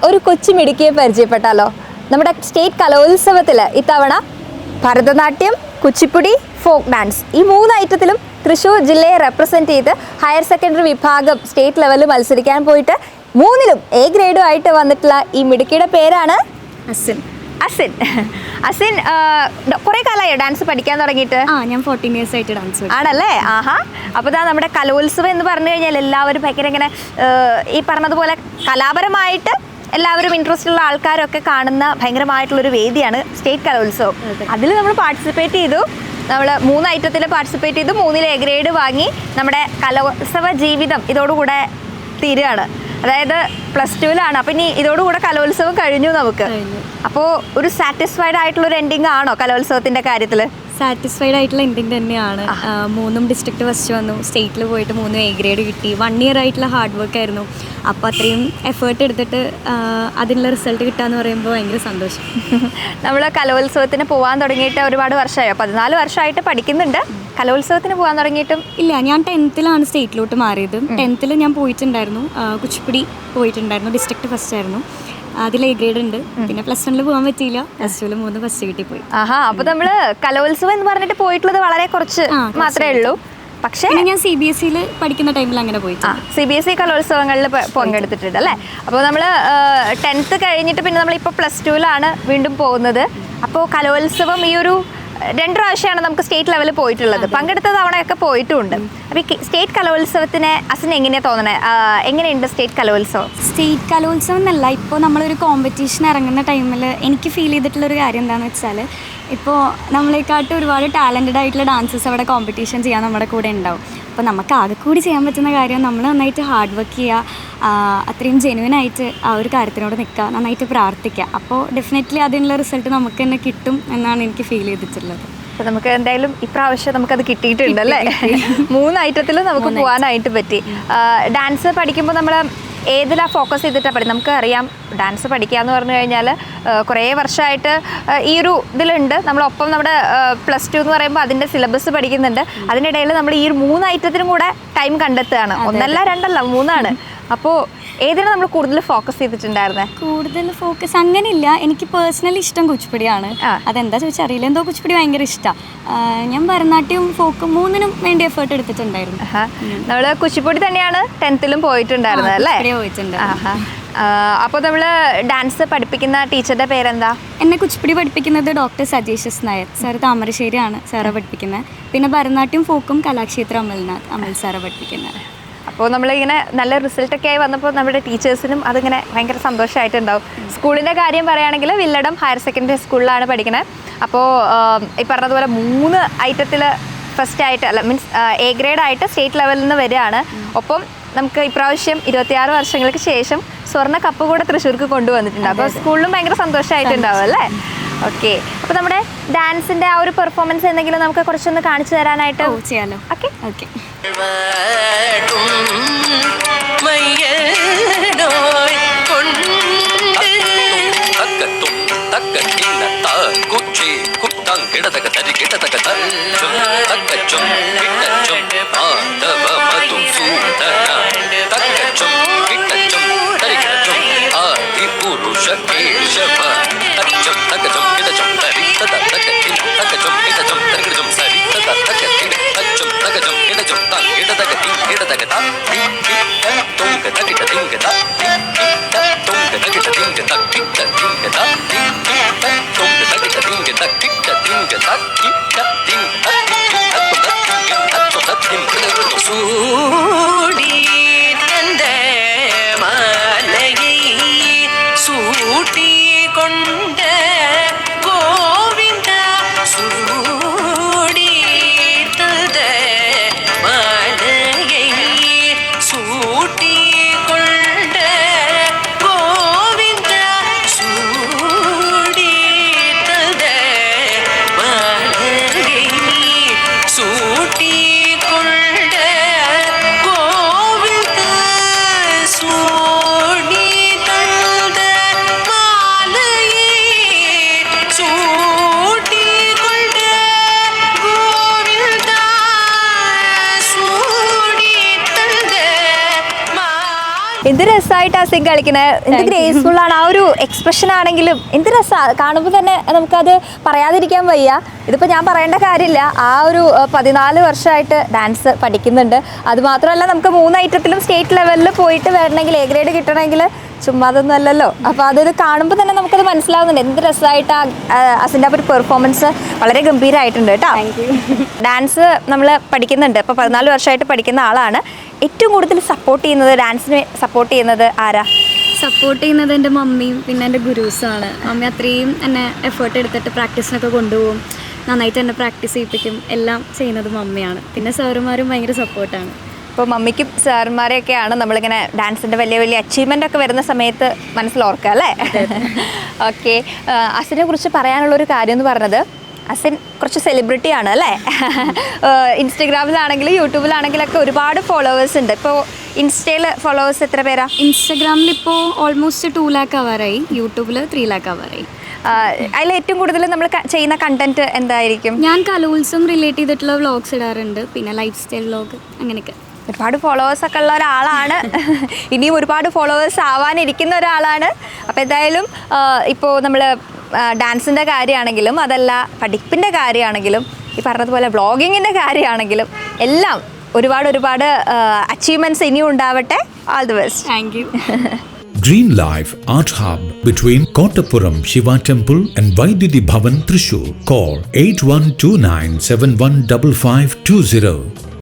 ഒരു കൊച്ചു മിടുക്കിയെ പരിചയപ്പെട്ടാലോ? നമ്മുടെ സ്റ്റേറ്റ് കലോത്സവത്തിൽ ഇത്തവണ ഭരതനാട്യം, കുച്ചിപ്പുടി, ഫോക്ക് ഡാൻസ് ഈ 3 ഐറ്റത്തിലും തൃശ്ശൂർ ജില്ലയെ റെപ്രസെൻറ്റ് ചെയ്ത് ഹയർ സെക്കൻഡറി വിഭാഗം സ്റ്റേറ്റ് ലെവലിൽ മത്സരിക്കാൻ പോയിട്ട് 3ലും A ഗ്രേഡും ആയിട്ട് വന്നിട്ടുള്ള ഈ മിടുക്കിയുടെ പേരാണ് അസിൻ. അസിൻ. അസിൻ കുറെ കാലമായോ ഡാൻസ് പഠിക്കാൻ തുടങ്ങിയിട്ട്? ഞാൻ 14 years ആയിട്ട് ഡാൻസ് ആണല്ലേ? ആഹാ. അപ്പോൾ ഇതാ നമ്മുടെ കലോത്സവം എന്ന് പറഞ്ഞു കഴിഞ്ഞാൽ എല്ലാവരും ഭയങ്കര ഇങ്ങനെ ഈ പറഞ്ഞതുപോലെ കലാപരമായിട്ട് എല്ലാവരും ഇൻട്രസ്റ്റ് ഉള്ള ആൾക്കാരൊക്കെ കാണുന്ന ഭയങ്കരമായിട്ടുള്ളൊരു വേദിയാണ് സ്റ്റേറ്റ് കലോത്സവം. അതിൽ നമ്മൾ പാർട്ടിസിപ്പേറ്റ് ചെയ്തു. നമ്മൾ 3 ഐറ്റത്തിൽ പാർട്ടിസിപ്പേറ്റ് ചെയ്തു, 3ൽ A ഗ്രേഡ് വാങ്ങി. നമ്മുടെ കലോത്സവ ജീവിതം ഇതോടുകൂടെ തീരുകയാണ്. അതായത് +2ലാണ്. അപ്പം ഇനി ഇതോടുകൂടെ കലോത്സവം കഴിഞ്ഞു നമുക്ക്. അപ്പോൾ ഒരു സാറ്റിസ്ഫൈഡ് ആയിട്ടുള്ളൊരു എൻഡിങ് ആണോ കലോത്സവത്തിൻ്റെ കാര്യത്തിൽ? സാറ്റിസ്ഫൈഡ് ആയിട്ടുള്ള എൻഡിങ് തന്നെയാണ്. 3 ഡിസ്ട്രിക്ട് ഫസ്റ്റ് വന്നു, സ്റ്റേറ്റിൽ പോയിട്ട് 3 A ഗ്രേഡ് കിട്ടി. 1 year ആയിട്ടുള്ള ഹാർഡ് വർക്ക് ആയിരുന്നു. അപ്പോൾ അത്രയും എഫേർട്ട് എടുത്തിട്ട് അതിനുള്ള റിസൾട്ട് കിട്ടാന്ന് പറയുമ്പോൾ ഭയങ്കര സന്തോഷം. നമ്മൾ കലോത്സവത്തിന് പോകാൻ തുടങ്ങിയിട്ട് ഒരുപാട് വർഷമായോ? 14 വർഷമായിട്ട് പഠിക്കുന്നുണ്ട്. കലോത്സവത്തിന് പോകാൻ തുടങ്ങിയിട്ടും ഇല്ല, ഞാൻ 10th സ്റ്റേറ്റിലോട്ട് മാറിയത്. 10th ഞാൻ പോയിട്ടുണ്ടായിരുന്നു, കുച്ചിപ്പുടി പോയിട്ടുണ്ടായിരുന്നു, ഡിസ്ട്രിക്ട് ഫസ്റ്റ് ആയിരുന്നു. അതിൽ A ഗ്രേഡ് ഉണ്ട്. പിന്നെ +1 പോകാൻ പറ്റിയില്ല, +2 3 ഫസ്റ്റ് കിട്ടി പോയി. ആഹാ. അപ്പോൾ നമ്മൾ കലോത്സവം എന്ന് പറഞ്ഞിട്ട് പോയിട്ടുള്ളത് വളരെ കുറച്ച് മാത്രമേ ഉള്ളൂ. പക്ഷേ ഞാൻ CBSE പഠിക്കുന്ന ടൈമിൽ അങ്ങനെ പോയി. CBSE കലോത്സവങ്ങളിൽ പങ്കെടുത്തിട്ടുണ്ട് അല്ലേ? അപ്പോൾ നമ്മൾ 10th കഴിഞ്ഞിട്ട് പിന്നെ നമ്മളിപ്പോൾ +2ലാണ് വീണ്ടും പോകുന്നത്. അപ്പോൾ കലോത്സവം ഈ ഒരു 2 പ്രാവശ്യമാണ് നമുക്ക് സ്റ്റേറ്റ് ലെവലിൽ പോയിട്ടുള്ളത്. പങ്കെടുത്ത തവണയൊക്കെ പോയിട്ടുമുണ്ട്. അപ്പോൾ ഈ സ്റ്റേറ്റ് കലോത്സവത്തിന് അസിന് എങ്ങനെയാണ് തോന്നണേ? എങ്ങനെയുണ്ട് സ്റ്റേറ്റ് കലോത്സവം? സ്റ്റേറ്റ് കലോത്സവം എന്നല്ല, ഇപ്പോൾ നമ്മളൊരു കോമ്പറ്റീഷൻ ഇറങ്ങുന്ന ടൈമിൽ എനിക്ക് ഫീൽ ചെയ്തിട്ടുള്ളൊരു കാര്യം എന്താണെന്ന് വെച്ചാൽ, ഇപ്പോൾ നമ്മളെക്കാട്ട് ഒരുപാട് ടാലൻറ്റഡ് ആയിട്ടുള്ള ഡാൻസേഴ്സ് അവിടെ കോമ്പറ്റീഷൻ ചെയ്യാൻ നമ്മുടെ കൂടെ ഉണ്ടാവും. അപ്പോൾ നമുക്ക് ആകെ കൂടി ചെയ്യാൻ പറ്റുന്ന കാര്യം നമ്മൾ നന്നായിട്ട് ഹാർഡ് വർക്ക് ചെയ്യുക, അത്രയും ജെന്യുവനായിട്ട് ആ ഒരു കാര്യത്തിനോട് നിൽക്കുക, നന്നായിട്ട് പ്രാർത്ഥിക്കുക. അപ്പോൾ ഡെഫിനറ്റ്ലി അതിനുള്ള റിസൾട്ട് നമുക്ക് തന്നെ കിട്ടും എന്നാണ് എനിക്ക് ഫീൽ ചെയ്തിട്ടുള്ളത്. അപ്പോൾ നമുക്ക് എന്തായാലും ഇപ്രാവശ്യം നമുക്കത് കിട്ടിയിട്ടുണ്ട് അല്ലേ? 3 ഐറ്റത്തിൽ നമുക്ക് പോകാനായിട്ട് പറ്റി. ഡാൻസ് പഠിക്കുമ്പോൾ നമ്മൾ ഏതിലാണ് ഫോക്കസ് ചെയ്തിട്ടാണ് പഠിക്കും? നമുക്ക് അറിയാം, ഡാൻസ് പഠിക്കുക എന്ന് പറഞ്ഞു കഴിഞ്ഞാൽ കുറേ വർഷമായിട്ട് ഈ ഒരു ഇതിലുണ്ട്. നമ്മളൊപ്പം നമ്മുടെ +2 എന്ന് പറയുമ്പോൾ അതിൻ്റെ സിലബസ് പഠിക്കുന്നുണ്ട്. അതിനിടയിൽ നമ്മൾ ഈ 3 ഐറ്റത്തിനും കൂടെ ടൈം കണ്ടെത്തുകയാണ്. 1 2 അല്ല 3. അപ്പോൾ ഏതിനാണ് നമ്മൾ കൂടുതൽ ഫോക്കസ് ചെയ്തിട്ടുണ്ടായിരുന്നത്? കൂടുതൽ ഫോക്കസ് അങ്ങനെയില്ല. എനിക്ക് പേഴ്സണലി ഇഷ്ടം കുച്ചിപ്പുടിയാണ്. അതെന്താ ചോദിച്ചാൽ അറിയില്ല, എന്തോ കുച്ചിപ്പുടി ഭയങ്കര ഇഷ്ടമാണ്. ഞാൻ ഭരതനാട്യവും ഫോക്കും 3നും വേണ്ടി എഫേർട്ട് എടുത്തിട്ടുണ്ടായിരുന്നു. നമ്മൾ കുച്ചിപ്പുടി തന്നെയാണ് 10th പോയിട്ടുണ്ടായിരുന്നത് അല്ലേ? പോയിട്ടുണ്ട്. അപ്പോൾ നമ്മൾ ഡാൻസ് പഠിപ്പിക്കുന്ന ടീച്ചറുടെ പേരെന്താ? എന്നെ കുച്ചിപ്പുടി പഠിപ്പിക്കുന്നത് ഡോക്ടർ സജേഷസ് നായർ സാറ്, താമരശ്ശേരിയാണ് സാറ് പഠിപ്പിക്കുന്നത്. പിന്നെ ഭരതനാട്യം ഫോക്കും കലാക്ഷേത്ര അമൽ സാറ് പഠിപ്പിക്കുന്നത്. അപ്പോൾ നമ്മളിങ്ങനെ നല്ല റിസൾട്ടൊക്കെ ആയി വന്നപ്പോൾ നമ്മുടെ ടീച്ചേഴ്സിനും അതിങ്ങനെ ഭയങ്കര സന്തോഷമായിട്ടുണ്ടാവും. സ്കൂളിൻ്റെ കാര്യം പറയുകയാണെങ്കിൽ വില്ലടം ഹയർ സെക്കൻഡറി സ്കൂളിലാണ് പഠിക്കുന്നത്. അപ്പോൾ ഈ പറഞ്ഞതുപോലെ 3 ഐറ്റത്തിൽ ഫസ്റ്റ് ആയിട്ട് അല്ല മീൻസ് A ഗ്രേഡായിട്ട് സ്റ്റേറ്റ് ലെവലിൽ നിന്ന് വരികയാണ്. ഒപ്പം നമുക്ക് ഇപ്രാവശ്യം 26 വർഷങ്ങൾക്ക് ശേഷം സ്വർണ്ണ കപ്പ് കൂടെ തൃശ്ശൂർക്ക് കൊണ്ടുവന്നിട്ടുണ്ട്. അപ്പോൾ സ്കൂളിലും ഭയങ്കര സന്തോഷമായിട്ടുണ്ടാവും അല്ലേ? ഓക്കെ. അപ്പോൾ നമ്മുടെ ഡാൻസിൻ്റെ ആ ഒരു പെർഫോമൻസ് എന്തെങ്കിലും നമുക്ക് കുറച്ചൊന്ന് കാണിച്ചു തരാനായിട്ട് ചെയ്യാലോ? Okay okay. சூட்டி கொண்ட എന്ത് രസമായിട്ട് ആ സിംഗ് കളിക്കുന്നത്, എന്ത് ഗ്രേസ്ഫുൾ ആണ്, ആ ഒരു എക്സ്പ്രഷൻ ആണെങ്കിലും എന്ത് രസമാണ് കാണുമ്പോൾ തന്നെ നമുക്കത് പറയാതിരിക്കാൻ വയ്യ. ഇതിപ്പോൾ ഞാൻ പറയേണ്ട കാര്യമില്ല, ആ ഒരു 14 വർഷമായിട്ട് ഡാൻസ് പഠിക്കുന്നുണ്ട്. അതുമാത്രമല്ല നമുക്ക് 3 ഐറ്റത്തിലും സ്റ്റേറ്റ് ലെവലിൽ പോയിട്ട് വരണമെങ്കിൽ എ ഗ്രേഡ് കിട്ടണമെങ്കിൽ ചുമ്മാതൊന്നും അല്ലല്ലോ. അപ്പോൾ അതൊരു കാണുമ്പോൾ തന്നെ നമുക്കത് മനസ്സിലാവുന്നുണ്ട് എന്ത് രസമായിട്ട് അതിൻ്റെ ഒരു പെർഫോമൻസ് വളരെ ഗംഭീരമായിട്ടുണ്ട് കേട്ടോ. ഡാൻസ് നമ്മൾ പഠിക്കുന്നുണ്ട്, ഇപ്പോൾ 14 വർഷമായിട്ട് പഠിക്കുന്ന ആളാണ്. ഏറ്റവും കൂടുതൽ സപ്പോർട്ട് ചെയ്യുന്നത്, ഡാൻസിനെ സപ്പോർട്ട് ചെയ്യുന്നത് ആരാ? സപ്പോർട്ട് ചെയ്യുന്നത് എൻ്റെ മമ്മിയും പിന്നെ എൻ്റെ ഗുരുസാണ്. മമ്മി അത്രയും എന്നെ എഫേർട്ട് എടുത്തിട്ട് പ്രാക്ടീസിനൊക്കെ കൊണ്ടുപോകും, നന്നായിട്ട് എന്നെ പ്രാക്ടീസ് ചെയ്യിപ്പിക്കും. എല്ലാം ചെയ്യുന്നത് മമ്മിയാണ്. പിന്നെ സാറുമാരും ഭയങ്കര സപ്പോർട്ടാണ്. ഇപ്പോൾ മമ്മിക്കും സാറുമാരെയൊക്കെയാണ് നമ്മളിങ്ങനെ ഡാൻസിൻ്റെ വലിയ വലിയ അച്ചീവ്മെൻ്റ് ഒക്കെ വരുന്ന സമയത്ത് മനസ്സിലോർക്കുക അല്ലേ? ഓക്കെ, അസിനെ കുറിച്ച് പറയാനുള്ളൊരു കാര്യം എന്ന് പറഞ്ഞത്, അസിൻ കുറച്ച് സെലിബ്രിറ്റിയാണ് അല്ലേ? ഇൻസ്റ്റഗ്രാമിലാണെങ്കിലും യൂട്യൂബിലാണെങ്കിലൊക്കെ ഒരുപാട് ഫോളോവേഴ്സ് ഉണ്ട്. ഇപ്പോൾ ഇൻസ്റ്റയിൽ ഫോളോവേഴ്സ് എത്ര പേരാ? ഇൻസ്റ്റഗ്രാമിൽ ഇപ്പോൾ ഓൾമോസ്റ്റ് 2 lakh ആവാറായി, യൂട്യൂബിൽ 3 lakh ആവാറായി. അതിൽ ഏറ്റവും കൂടുതൽ നമ്മൾ ചെയ്യുന്ന കണ്ടന്റ് എന്തായിരിക്കും? ഞാൻ കലോത്സവം റിലേറ്റ് ചെയ്തിട്ടുള്ള വ്ളോഗ്സ് ഇടാറുണ്ട്, പിന്നെ ലൈഫ് സ്റ്റൈൽ വ്ളോഗ്, അങ്ങനെയൊക്കെ. ഒരുപാട് ഫോളോവേഴ്സൊക്കെ ഉള്ള ഒരാളാണ്, ഇനിയും ഒരുപാട് ഫോളോവേഴ്സ് ആവാനിരിക്കുന്ന ഒരാളാണ്. അപ്പോൾ എന്തായാലും ഇപ്പോൾ നമ്മൾ ഡാൻസിൻ്റെ കാര്യമാണെങ്കിലും അതല്ല പഠിപ്പിൻ്റെ കാര്യമാണെങ്കിലും ഈ പറഞ്ഞതുപോലെ വ്ളോഗിങ്ങിൻ്റെ കാര്യമാണെങ്കിലും എല്ലാം ഒരുപാട് അച്ചീവ്മെൻറ്റ്സ് ഇനിയും ഉണ്ടാവട്ടെ. All the best. Thank you. Green Life Art Hub between Kottapuram Shiva Temple and Vaidyuti Bhavan, Thrissur. Call 8129715520.